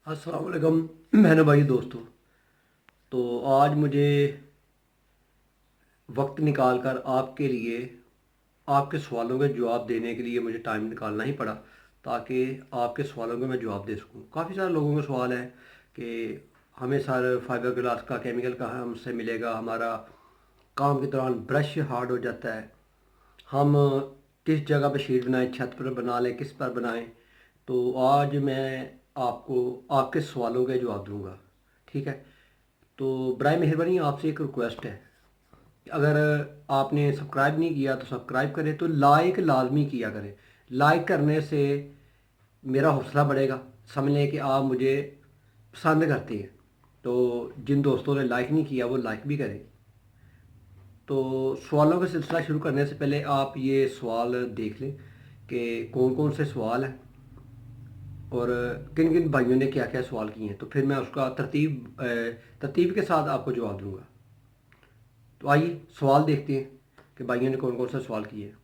अस्सलाम वालेकुम बहनों भाई दोस्तों। तो आज मुझे वक्त निकाल कर आपके लिए आपके सवालों के जवाब देने के लिए मुझे टाइम निकालना ही पड़ा, ताकि आपके सवालों के मैं जवाब दे सकूं। काफ़ी सारे लोगों के सवाल हैं कि हमें सर फाइबर ग्लास का केमिकल कहाँ हमसे मिलेगा, हमारा काम के दौरान ब्रश हार्ड हो जाता है, हम किस जगह पे शीट बनाएं, छत पर बना लें, किस पर बनाएं। तो आज मैं आपको आपके सवालों के जवाब दूंगा, ठीक है। तो बराए मेहरबानी आपसे एक रिक्वेस्ट है कि अगर आपने सब्सक्राइब नहीं किया तो सब्सक्राइब करें, तो लाइक लाजमी किया करें। लाइक करने से मेरा हौसला बढ़ेगा, समझ लें कि आप मुझे पसंद करते हैं। तो जिन दोस्तों ने लाइक नहीं किया वो लाइक भी करें। तो सवालों का सिलसिला शुरू करने से पहले आप ये सवाल देख लें कि कौन कौन से सवाल हैं और किन किन भाइयों ने क्या क्या सवाल किए हैं, तो फिर मैं उसका तरतीब के साथ आपको जवाब दूंगा। तो आइए सवाल देखते हैं कि भाइयों ने कौन कौन सा सवाल किए हैं।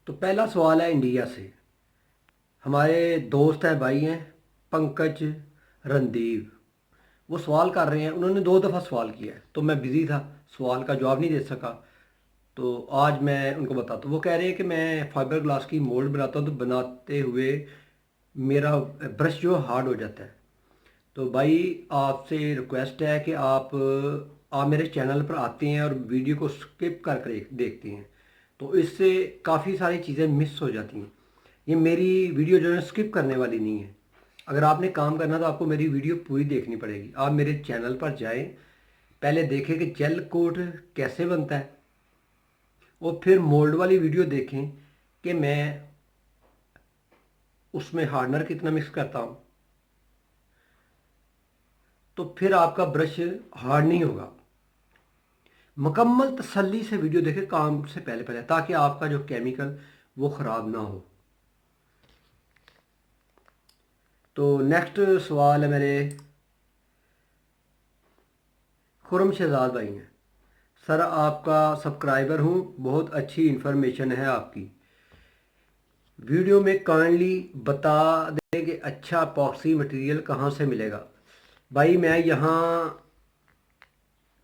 तो पहला सवाल है इंडिया से। हमारे दोस्त हैं, भाई हैं, पंकज रणदीव। वो सवाल कर रहे हैं, उन्होंने 2 दफ़ा सवाल किया है, तो मैं बिज़ी था, सवाल का जवाब नहीं दे सका। तो आज मैं उनको बताता हूँ। वो कह रहे हैं कि मैं फाइबर ग्लास की मोल्ड बनाता हूँ, तो बनाते हुए मेरा ब्रश जो हार्ड हो जाता है। तो भाई आपसे रिक्वेस्ट है कि आप मेरे चैनल पर आते हैं और वीडियो को स्किप कर कर देखते हैं, तो इससे काफ़ी सारी चीज़ें मिस हो जाती हैं। ये मेरी वीडियो जो है स्किप करने वाली नहीं है। अगर आपने काम करना तो आपको मेरी वीडियो पूरी देखनी पड़ेगी। आप मेरे चैनल पर जाएं, पहले देखें कि जेल कोट कैसे बनता है, और फिर मोल्ड वाली वीडियो देखें कि मैं उसमें हार्डनर कितना मिक्स करता हूँ। तो फिर आपका ब्रश हार्ड नहीं होगा। मुकम्मल तसल्ली से वीडियो देखें काम से पहले पहले, ताकि आपका जो केमिकल वो ख़राब ना हो। तो नेक्स्ट सवाल है मेरे खुरम शहजाद भाई हैं। सर आपका सब्सक्राइबर हूँ, बहुत अच्छी इन्फॉर्मेशन है आपकी। वीडियो में काइंडली बता दें कि अच्छा पॉक्सी मटेरियल कहाँ से मिलेगा। भाई मैं यहाँ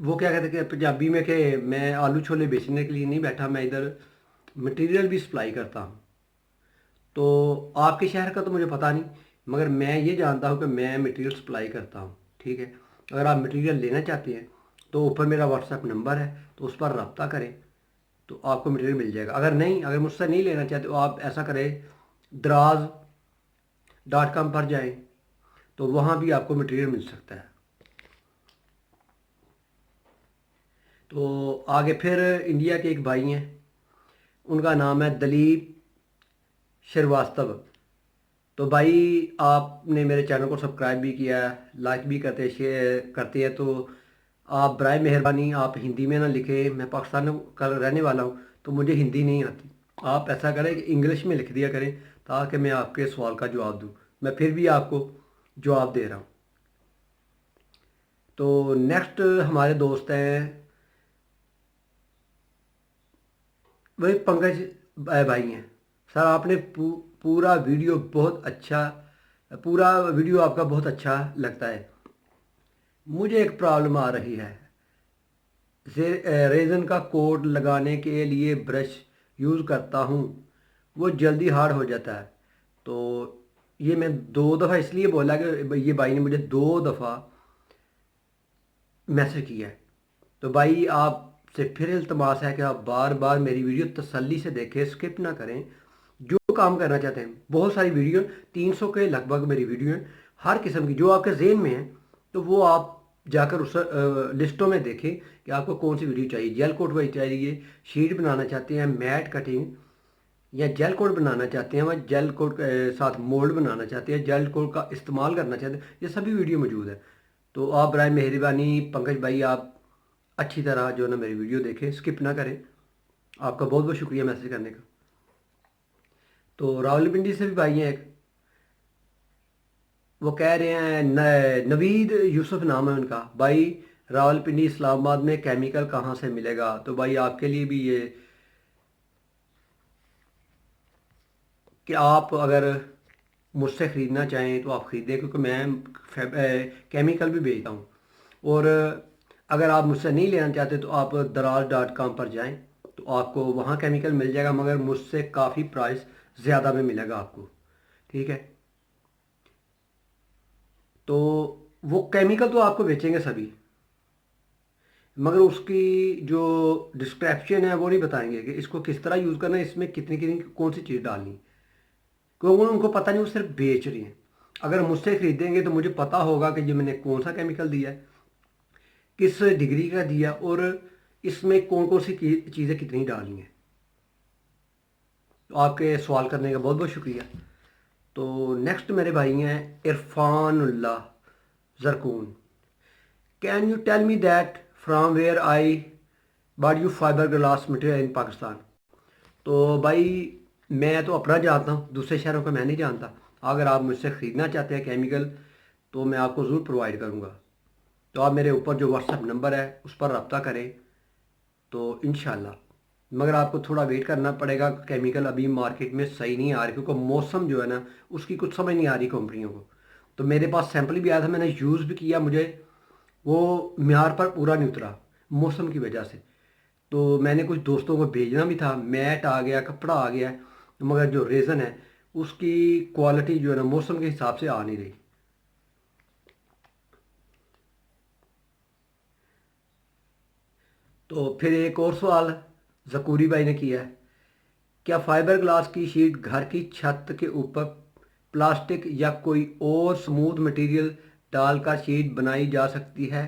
वो क्या कहते हैं कि पंजाबी में, कि मैं आलू छोले बेचने के लिए नहीं बैठा, मैं इधर मटेरियल भी सप्लाई करता हूँ। तो आपके शहर का तो मुझे पता नहीं, मगर मैं ये जानता हूँ कि मैं मटेरियल सप्लाई करता हूँ, ठीक है। अगर आप मटेरियल लेना चाहते हैं तो ऊपर मेरा व्हाट्सएप नंबर है, तो उस पर रब्ता करें, तो आपको मटेरियल मिल जाएगा। अगर मुझसे नहीं लेना चाहते तो आप ऐसा करें, दराज.com पर जाएं, तो वहाँ भी आपको मटेरियल मिल सकता है। तो आगे फिर इंडिया के एक भाई हैं, उनका नाम है दलीप श्रीवास्तव। तो भाई आपने मेरे चैनल को सब्सक्राइब भी किया है, लाइक भी करते शेयर करते हैं, तो आप बराए मेहरबानी आप हिंदी में ना लिखे। मैं पाकिस्तान का रहने वाला हूँ, तो मुझे हिंदी नहीं आती। आप ऐसा करें कि इंग्लिश में लिख दिया करें, ताकि मैं आपके सवाल का जवाब दूँ। मैं फिर भी आपको जवाब दे रहा हूँ। तो नेक्स्ट हमारे दोस्त हैं वही पंकज भाई हैं। सर आपने पूरा वीडियो बहुत अच्छा, पूरा वीडियो आपका बहुत अच्छा लगता है। मुझे एक प्रॉब्लम आ रही है, रेज़न का कोट लगाने के लिए ब्रश यूज़ करता हूँ, वो जल्दी हार्ड हो जाता है। तो ये मैं 2 दफ़ा इसलिए बोला कि ये भाई ने मुझे 2 दफ़ा मैसेज किया है। तो भाई आप से फिर इल्तमास है कि आप बार बार मेरी वीडियो तसल्ली से देखें, स्किप ना करें। जो काम करना चाहते हैं, बहुत सारी वीडियो 300 के लगभग मेरी वीडियो हैं, हर किस्म की जो आपके जेहन में है, तो वो आप जाकर उस लिस्टों में देखें कि आपको कौन सी वीडियो चाहिए। जेल कोट वाली चाहिए, शीट बनाना चाहते हैं, मैट कटिंग, या जेल कोट बनाना चाहते हैं, वह जेल कोट के साथ मोल्ड बनाना चाहते हैं, जेल कोट का इस्तेमाल करना चाहते हैं, ये सभी वीडियो मौजूद है। तो आप बराए मेहरबानी पंकज भाई आप अच्छी तरह जो है ना मेरी वीडियो देखें, स्किप ना करें। आपका बहुत बहुत शुक्रिया मैसेज करने का। तो रावलपिंडी से भी भाई हैं एक, वो कह रहे हैं नवीद यूसुफ नाम है उनका। भाई रावलपिंडी इस्लामाबाद में केमिकल कहाँ से मिलेगा? तो भाई आपके लिए भी ये कि आप अगर मुझसे ख़रीदना चाहें तो आप ख़रीदें, क्योंकि मैं केमिकल भी बेचता हूँ। और अगर आप मुझसे नहीं लेना चाहते तो आप दराज.com पर जाएं, तो आपको वहाँ केमिकल मिल जाएगा, मगर मुझसे काफ़ी प्राइस ज़्यादा में मिलेगा आपको। ठीक है, तो वो केमिकल तो आपको बेचेंगे सभी, मगर उसकी जो डिस्क्रिप्शन है वो नहीं बताएंगे कि इसको किस तरह यूज़ करना है, इसमें कितनी कितनी कौन सी चीज़ डालनी, क्योंकि उनको पता नहीं, वो सिर्फ बेच रही हैं। अगर मुझसे ख़रीदेंगे तो मुझे पता होगा कि ये मैंने कौन सा केमिकल दिया है, किस डिग्री का दिया, और इसमें कौन कौन सी चीज़ें कितनी डालनी है। तो आपके सवाल करने का बहुत बहुत शुक्रिया। तो नेक्स्ट मेरे भाई हैं Irfanullah Zarkoon. Can you tell me that from where I but you fibre glass material in Pakistan? तो भाई मैं तो अपना जानता हूँ, दूसरे शहरों का मैं नहीं जानता। अगर आप मुझसे ख़रीदना चाहते हैं केमिकल तो मैं आपको ज़रूर प्रोवाइड करूँगा। तो आप मेरे ऊपर जो व्हाट्सएप नंबर है उस पर रब्ता करें तो इंशाल्लाह। मगर आपको थोड़ा वेट करना पड़ेगा, केमिकल अभी मार्केट में सही नहीं आ रही, क्योंकि मौसम जो है ना उसकी कुछ समझ नहीं आ रही कंपनियों को। तो मेरे पास सैंपल भी आया था, मैंने यूज़ भी किया, मुझे वो म्यार पर पूरा नहीं उतरा मौसम की वजह से। तो मैंने कुछ दोस्तों को भेजना भी था, मैट आ गया, कपड़ा आ गया, मगर जो रेज़न है उसकी क्वालिटी जो है ना मौसम के हिसाब से आ नहीं रही। तो फिर एक और सवाल जकूरी भाई ने किया है, क्या फाइबर ग्लास की शीट घर की छत के ऊपर प्लास्टिक या कोई और स्मूथ मटेरियल डालकर शीट बनाई जा सकती है?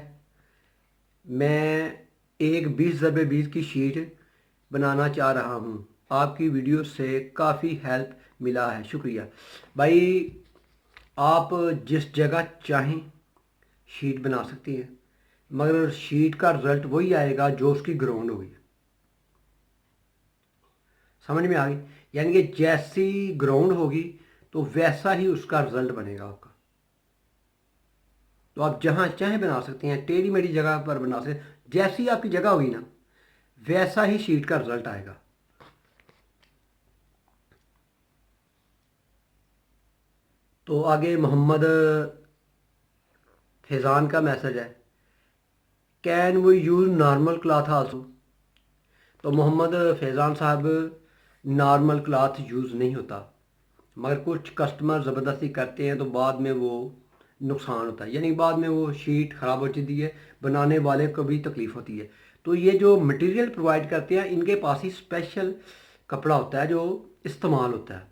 मैं एक 20x20 की शीट बनाना चाह रहा हूँ, आपकी वीडियो से काफ़ी हेल्प मिला है, शुक्रिया। भाई आप जिस जगह चाहें शीट बना सकती हैं, मगर शीट का रिज़ल्ट वही आएगा जो उसकी ग्राउंड होगी। समझ में आ गई? यानी कि जैसी ग्राउंड होगी तो वैसा ही उसका रिजल्ट बनेगा आपका। तो आप जहाँ चाहे बना सकते हैं, टेढ़ी मेढ़ी जगह पर बना सकते हैं, जैसी आपकी जगह होगी ना वैसा ही शीट का रिजल्ट आएगा। तो आगे मोहम्मद फैज़ान का मैसेज है, can we use normal cloth also? तो मोहम्मद फैज़ान साहब नॉर्मल क्लॉथ यूज़ नहीं होता, मगर कुछ कस्टमर ज़बरदस्ती करते हैं तो बाद में वो नुकसान होता है, यानी बाद में वो शीट ख़राब हो जाती है, बनाने वाले को भी तकलीफ़ होती है। तो ये जो मटेरियल प्रोवाइड करते हैं इनके पास ही स्पेशल कपड़ा होता है जो इस्तेमाल होता है।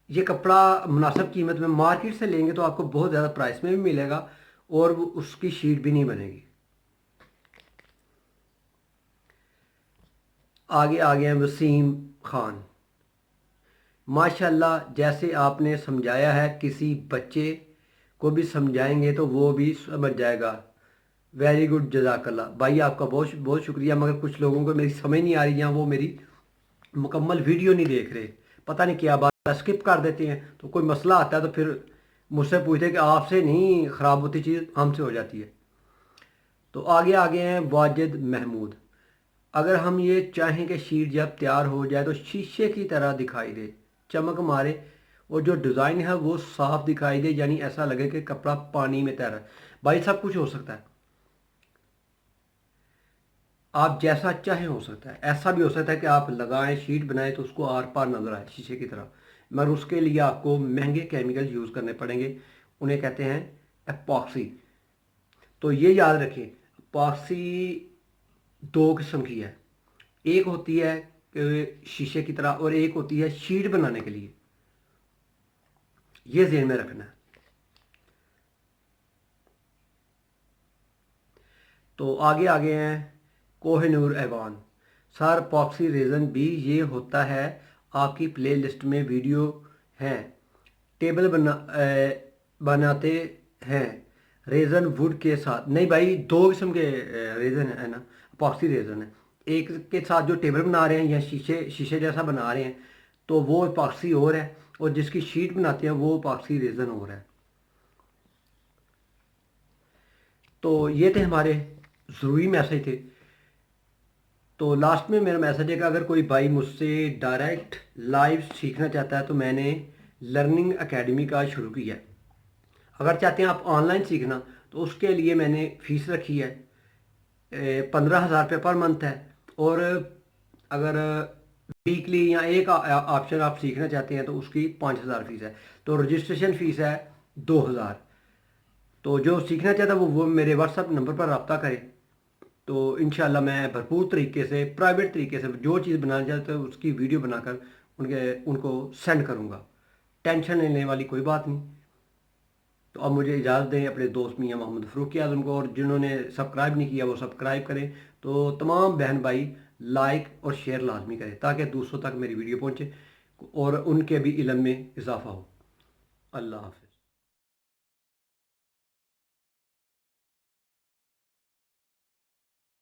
ये कपड़ा मुनासिब कीमत में मार्केट से लेंगे तो आपको बहुत ज़्यादा प्राइस में भी मिलेगा और उसकी शीट भी नहीं बनेगी। आगे आ गए हैं वसीम खान। माशाल्लाह, जैसे आपने समझाया है किसी बच्चे को भी समझाएंगे तो वो भी समझ जाएगा। वेरी गुड, जज़ाकल्लाह। भाई आपका बहुत बहुत शुक्रिया, मगर कुछ लोगों को मेरी समझ नहीं आ रही या वो मेरी मुकम्मल वीडियो नहीं देख रहे, पता नहीं क्या बात है, स्किप कर देते हैं। तो कोई मसला आता है तो फिर मुझसे पूछते हैं कि आपसे नहीं ख़राब होती चीज़, हमसे हो जाती है। तो आगे हैं वाजिद महमूद। अगर हम ये चाहें कि शीट जब तैयार हो जाए तो शीशे की तरह दिखाई दे, चमक मारे, और जो डिज़ाइन है वो साफ दिखाई दे, यानी ऐसा लगे कि कपड़ा पानी में तैर रहा है। भाई सब कुछ हो सकता है, आप जैसा चाहे हो सकता है। ऐसा भी हो सकता है कि आप लगाएं शीट बनाएं तो उसको आर पार नजर आए शीशे की तरह, मगर उसके लिए आपको महंगे केमिकल यूज़ करने पड़ेंगे, उन्हें कहते हैं एपॉक्सी। تو یہ یاد رکھیں، اپاکسی دو قسم کی ہے، ایک ہوتی ہے کہ شیشے کی طرح، اور ایک ہوتی ہے شیٹ بنانے کے لیے، یہ ذہن میں رکھنا ہے۔ تو آگے ہیں کوہ نور ایوان، سر اپاکسی ریزن بھی یہ ہوتا ہے، آپ کی پلے لسٹ میں ویڈیو ہیں، ٹیبل بناتے ہیں ریزن ووڈ کے ساتھ، نہیں بھائی دو قسم کے ریزن ہے نا، اپاکسی ریزن ہے، ایک کے ساتھ جو ٹیبل بنا رہے ہیں یا شیشے جیسا بنا رہے ہیں تو وہ اپاکسی اور ہے، اور جس کی شیٹ بناتے ہیں وہ اپاکسی ریزن اور ہے۔ تو یہ تھے ہمارے ضروری میسج تھے۔ تو لاسٹ میں میرا میسج ہے کہ اگر کوئی بھائی مجھ سے ڈائریکٹ لائیو سیکھنا چاہتا ہے تو میں نے لرننگ اکیڈمی کا شروع کیا ہے۔ اگر چاہتے ہیں آپ آن لائن سیکھنا تو اس کے لیے میں نے فیس رکھی ہے، 15,000 روپے پر منتھ ہے، اور اگر ویکلی یا ایک آپشن آپ سیکھنا چاہتے ہیں تو اس کی 5,000 فیس ہے، تو رجسٹریشن فیس ہے 2,000۔ تو جو سیکھنا چاہتا ہے وہ میرے واٹس ایپ نمبر پر رابطہ کرے، تو انشاءاللہ میں بھرپور طریقے سے پرائیویٹ طریقے سے جو چیز بنانا چاہتے ہیں اس کی ویڈیو بنا کر ان کو سینڈ کروں گا، ٹینشن لینے والی کوئی بات نہیں۔ تو اب مجھے اجازت دیں اپنے دوست میاں محمد فروخی اعظم کو، اور جنہوں نے سبسکرائب نہیں کیا وہ سبسکرائب کریں، تو تمام بہن بھائی لائک اور شیئر لازمی کریں تاکہ دوسروں تک میری ویڈیو پہنچے اور ان کے بھی علم میں اضافہ ہو۔ اللہ حافظ۔